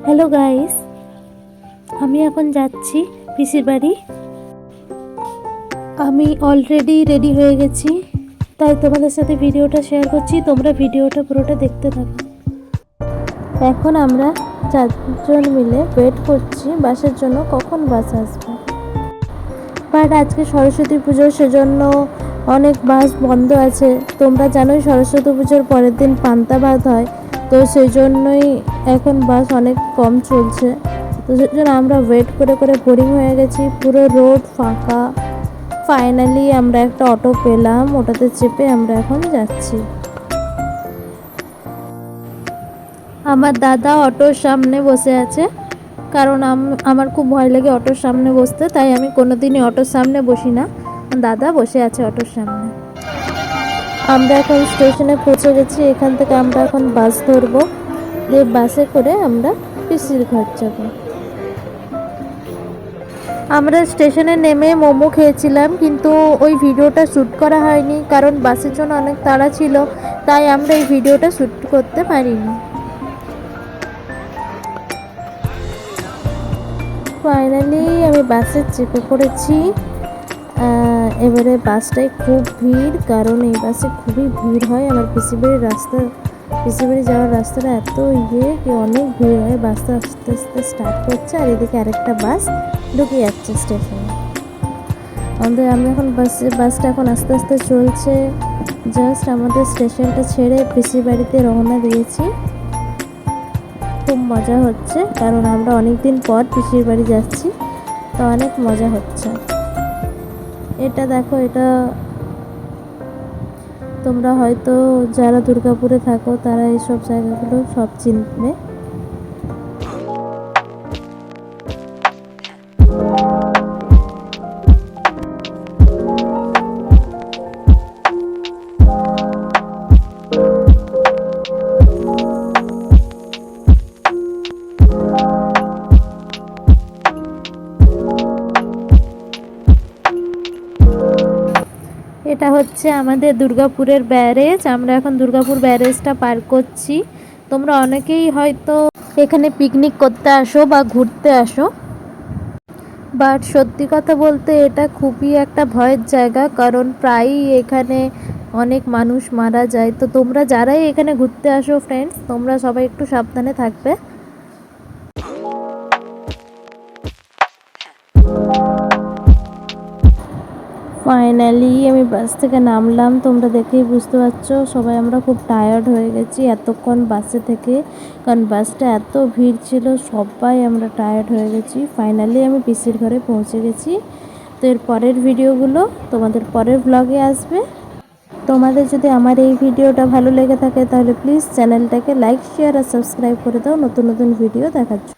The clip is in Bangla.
হ্যালো গাইস, আমি এখন যাচ্ছি পিসির বাড়ি। আমি অলরেডি রেডি হয়ে গেছি, তাই তোমাদের সাথে ভিডিওটা শেয়ার করছি। তোমরা ভিডিওটা পুরোটা দেখতে থাকো। এখন আমরা 4জন মিলে ওয়েট করছি বাসের জন্য, কখন বাস আসবে। বাট আজকে সরস্বতী পুজো, সেজন্য অনেক বাস বন্ধ আছে। তোমরা জানোই সরস্বতী পুজোর পরের দিন পান্তা ভাত হয়, তো সেই জন্যই এখন বাস অনেক কম চলছে। তো সেই জন্য আমরা ওয়েট করে করে বোরিং হয়ে গেছি, পুরো রোড ফাঁকা। ফাইনালি আমরা একটা অটো পেলাম, ওটাতে চেপে আমরা এখন যাচ্ছি। আমার দাদা অটোর সামনে বসে আছে, কারণ আমার খুব ভয় লাগে অটোর সামনে বসতে, তাই আমি কোনোদিনই অটোর সামনে বসি না। দাদা বসে আছে অটোর সামনে। আমরা এখন স্টেশনে পৌঁছে গেছি। এখান থেকে আমরা এখন বাস ধরবো, দিয়ে বাসে করে আমরা পিসির ঘর যাব। আমরা স্টেশনে নেমে মোমো খেয়েছিলাম, কিন্তু ওই ভিডিওটা শ্যুট করা হয়নি, কারণ বাসের জন্য অনেক তাড়া ছিল, তাই আমরা এই ভিডিওটা শ্যুট করতে পারিনি। ফাইনালি আমি বাসে চেপে পড়েছি। এবারে বাসটায় খুব ভিড়, কারণ এই বাসে খুবই ভিড় হয়। আমার পিসিবাড়ি যাওয়ার রাস্তাটা এত কি অনেক ভিড় হয়। বাসটা আস্তে আস্তে স্টার্ট করছে, আর এদিকে আরেকটা বাস ঢুকে যাচ্ছে স্টেশনে। আমাদের আমি এখন বাসটা এখন আস্তে আস্তে চলছে। জাস্ট আমাদের স্টেশনটা ছেড়ে পিসির বাড়িতে রওনা দিয়েছি। খুব মজা হচ্ছে, কারণ আমরা অনেক দিন পর পিসির বাড়ি যাচ্ছি, তো অনেক মজা হচ্ছে। এটা দেখো, এটা তোমরা হয়তো যারা দুর্গাপুরে থাকো তারা এইসব জায়গাগুলো সব চিনবে। এটা হচ্ছে আমাদের দুর্গাপুরের ব্যারেজ। আমরা এখন দুর্গাপুর ব্যারেজটা পার করছি। তোমরা অনেকেই হয়তো এখানে পিকনিক করতে আসো বা ঘুরতে আসো, বাট সত্যি কথা বলতে এটা খুবই একটা ভয়ের জায়গা, কারণ প্রায়ই এখানে অনেক মানুষ মারা যায়। তো তোমরা যারাই এখানে ঘুরতে আসো ফ্রেন্ডস, তোমরা সবাই একটু সাবধানে থাকবে। ফাইনালি আমি বাস থেকে নামলাম। তোমরা দেখেই বুঝতে পারছো সবাই আমরা খুব টায়ার্ড হয়ে গেছি এতক্ষণ বাসে থেকে, কারণ বাসটা এত ভিড় ছিল। সবাই আমরা টায়ার্ড হয়ে গেছি। ফাইনালি আমি পিসির ঘরে পৌঁছে গেছি। তো এর পরের ভিডিওগুলো তোমাদের পরের ব্লগে আসবে। তোমাদের যদি আমার এই ভিডিওটা ভালো লেগে থাকে তাহলে প্লিজ চ্যানেলটাকে লাইক, শেয়ার আর সাবস্ক্রাইব করে দাও নতুন নতুন ভিডিও দেখার জন্য।